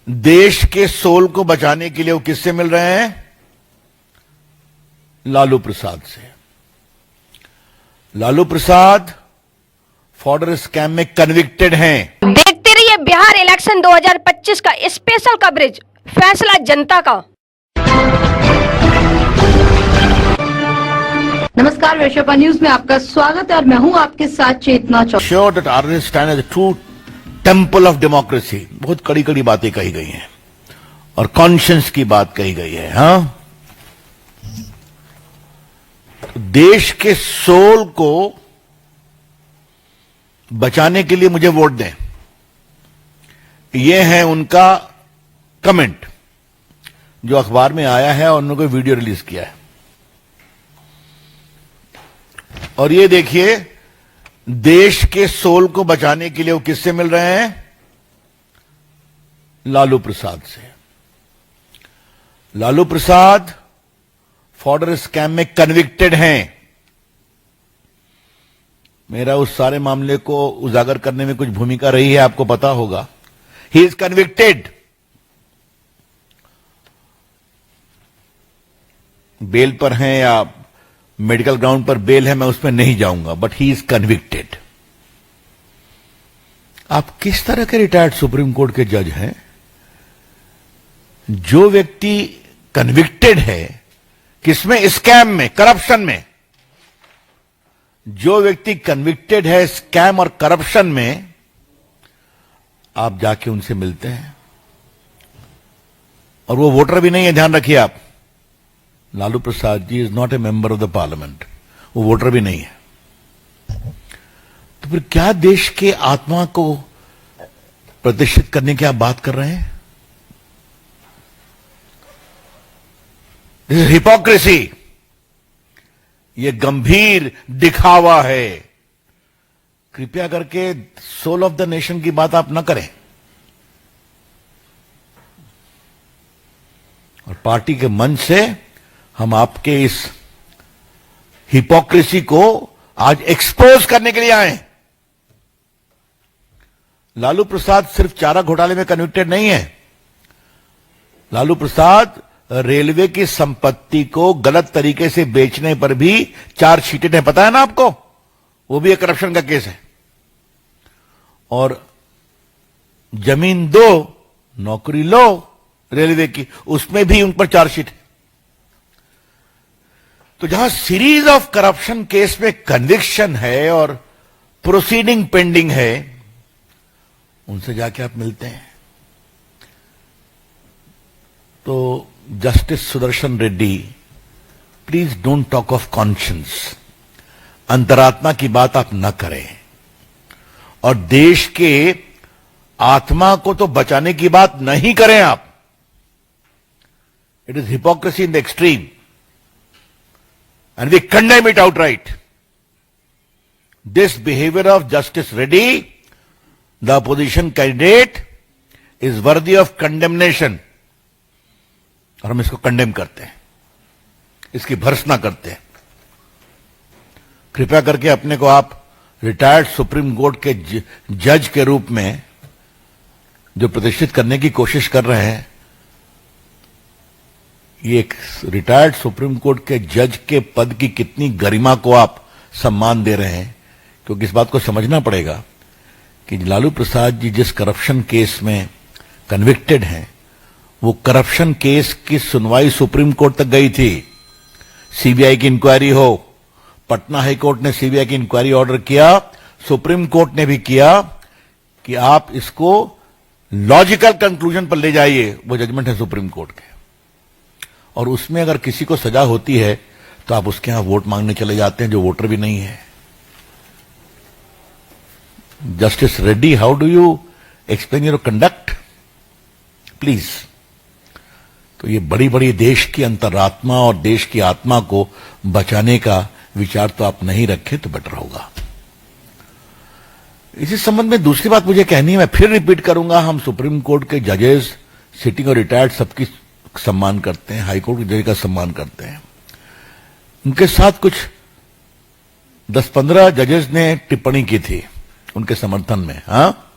देश के सोल को बचाने के लिए वो किससे मिल रहे हैं? लालू प्रसाद से। लालू प्रसाद फॉर्डर स्कैम में कन्विक्टेड हैं। देखते रहिए बिहार इलेक्शन 2025 का स्पेशल कवरेज, फैसला जनता का। नमस्कार, वेशोपा न्यूज में आपका स्वागत है और मैं हूं आपके साथ Chetna Chaudhary. Sure that RSS stand as a true temple of democracy. बहुत कड़ी कड़ी बातें कही गई हैं और कॉन्शियंस की बात कही गई है। हाँ, देश के सोल को बचाने के लिए मुझे वोट दें, यह है उनका कमेंट जो अखबार में आया है और उन्होंने वीडियो रिलीज किया है। और ये देखिए, देश के सोल को बचाने के लिए वो किससे मिल रहे हैं? लालू प्रसाद से। लालू प्रसाद फॉर्डर स्कैम में कन्विक्टेड हैं। मेरा उस सारे मामले को उजागर करने में कुछ भूमिका रही है, आपको पता होगा। He is convicted. बेल पर हैं या मेडिकल ग्राउंड पर बेल है, मैं उसमें नहीं जाऊंगा, बट ही इज कन्विक्टेड। आप किस तरह के रिटायर्ड सुप्रीम कोर्ट के जज हैं? जो व्यक्ति कन्विक्टेड है किसमें? स्कैम में, करप्शन में। जो व्यक्ति कन्विक्टेड है स्कैम और करप्शन में, आप जाके उनसे मिलते हैं और वो वोटर भी नहीं है, ध्यान रखिए आप। Lalu Prasad ji is not a member of the parliament, वो वोटर भी नहीं है। तो फिर क्या देश के आत्मा को प्रतिष्ठित करने की आप बात कर रहे हैं? This is hypocrisy. ये गंभीर दिखावा है। कृपया करके सोल ऑफ द नेशन की बात आप ना करें। और पार्टी के मंच से हम आपके इस हिपोक्रेसी को आज एक्सपोज करने के लिए आए। लालू प्रसाद सिर्फ चारा घोटाले में कन्विक्टेड नहीं है। लालू प्रसाद रेलवे की संपत्ति को गलत तरीके से बेचने पर भी चार्जशीटेड है, पता है ना आपको? वो भी एक करप्शन का केस है। और जमीन दो, नौकरी लो रेलवे की, उसमें भी उन पर चार्जशीट है। तो जहां सीरीज ऑफ करप्शन केस में कन्विक्शन है और प्रोसीडिंग पेंडिंग है, उनसे जाके आप मिलते हैं। तो justice Sudarshan Reddy, please don't talk of conscience. अंतरात्मा की बात आप न करें और देश के आत्मा को तो बचाने की बात नहीं करें आप। It is hypocrisy in the extreme and we condemn it outright. This behavior of Justice Reddy, the opposition candidate, is worthy of condemnation. और हम इसको कंडेम करते हैं, इसकी भर्त्सना करते हैं। कृपया करके अपने को आप रिटायर्ड सुप्रीम कोर्ट के जज के रूप में जो प्रतिष्ठित करने की कोशिश कर रहे हैं, ये एक रिटायर्ड सुप्रीम कोर्ट के जज के पद की कितनी गरिमा को आप सम्मान दे रहे हैं, क्योंकि इस बात को समझना पड़ेगा कि लालू प्रसाद जी जिस करप्शन केस में कन्विक्टेड हैं, वो करप्शन केस की सुनवाई सुप्रीम कोर्ट तक गई थी। सीबीआई की इंक्वायरी हो, पटना हाई कोर्ट ने सीबीआई की इंक्वायरी ऑर्डर किया, सुप्रीम कोर्ट ने भी किया कि आप इसको लॉजिकल कंक्लूजन पर ले जाइए। वो जजमेंट है सुप्रीम कोर्ट के, और उसमें अगर किसी को सजा होती है तो आप उसके यहां वोट मांगने चले जाते हैं जो वोटर भी नहीं है। Justice Reddy, how do you explain your conduct please? तो ये बड़ी बड़ी देश की अंतरात्मा और देश की आत्मा को बचाने का विचार तो आप नहीं रखें तो बेटर होगा। इसी संबंध में दूसरी बात मुझे कहनी है, मैं फिर रिपीट करूंगा। हम सुप्रीम कोर्ट के जजेस, सिटिंग और रिटायर्ड सबकी सम्मान करते हैं, हाई कोर्ट के जज का सम्मान करते हैं। उनके साथ कुछ 10-15 जजेस ने टिप्पणी की थी उनके समर्थन में। हाँ,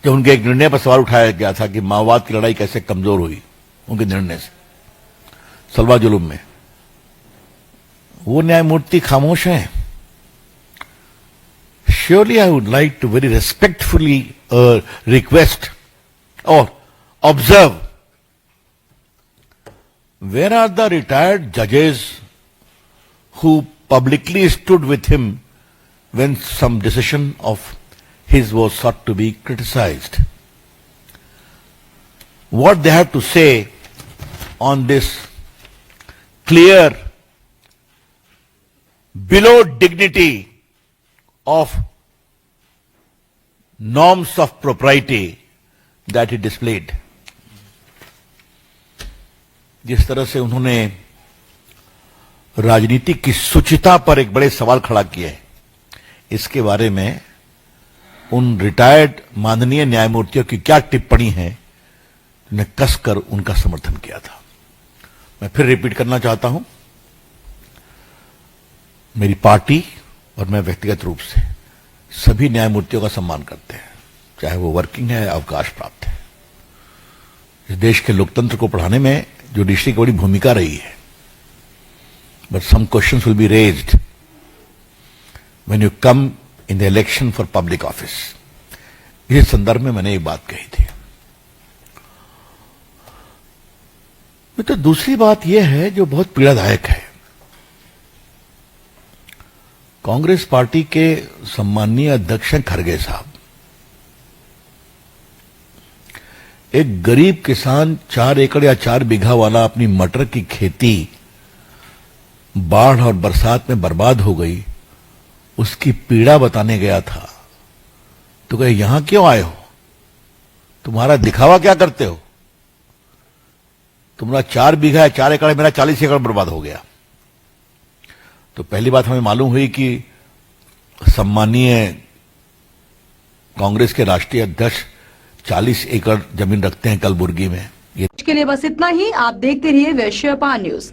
जब उनके एक निर्णय पर सवाल उठाया गया था कि माओवाद की लड़ाई कैसे कमजोर हुई उनके निर्णय से सलवा जुलूम में, वो न्यायमूर्ति खामोश हैं। Surely I would like to very respectfully request or observe, where are the retired judges who publicly stood with him when some decision of his was sought to be criticized? What they have to say on this clear, below dignity of norms of propriety that he displayed. जिस तरह से उन्होंने राजनीति की शुचिता पर एक बड़े सवाल खड़ा किए, इसके बारे में उन रिटायर्ड माननीय न्यायमूर्तियों की क्या टिप्पणी है, ने कसकर उनका समर्थन किया था। मैं फिर रिपीट करना चाहता हूं, मेरी पार्टी और मैं व्यक्तिगत रूप से सभी न्यायमूर्तियों का सम्मान करते हैं, चाहे वो वर्किंग है, अवकाश प्राप्त है। इस देश के लोकतंत्र को बढ़ाने में जुडिशरी की बड़ी भूमिका रही है, but some questions will be raised when you come in the election for public office. इस संदर्भ में मैंने एक बात कही थी। तो दूसरी बात यह है जो बहुत पीड़ादायक है, कांग्रेस पार्टी के सम्माननीय अध्यक्ष खड़गे साहब, एक गरीब किसान 4 एकड़ या 4 बीघा वाला अपनी मटर की खेती बाढ़ और बरसात में बर्बाद हो गई, उसकी पीड़ा बताने गया था तो कहे यहां क्यों आए हो, तुम्हारा दिखावा क्या करते हो, तुम्हारा 4 बीघा या 4 एकड़, मेरा 40 एकड़ बर्बाद हो गया। तो पहली बात हमें मालूम हुई कि सम्मानीय कांग्रेस के राष्ट्रीय अध्यक्ष 40 एकड़ जमीन रखते हैं कलबुर्गी में। के लिए बस इतना ही। आप देखते रहिए वैश्यपा न्यूज।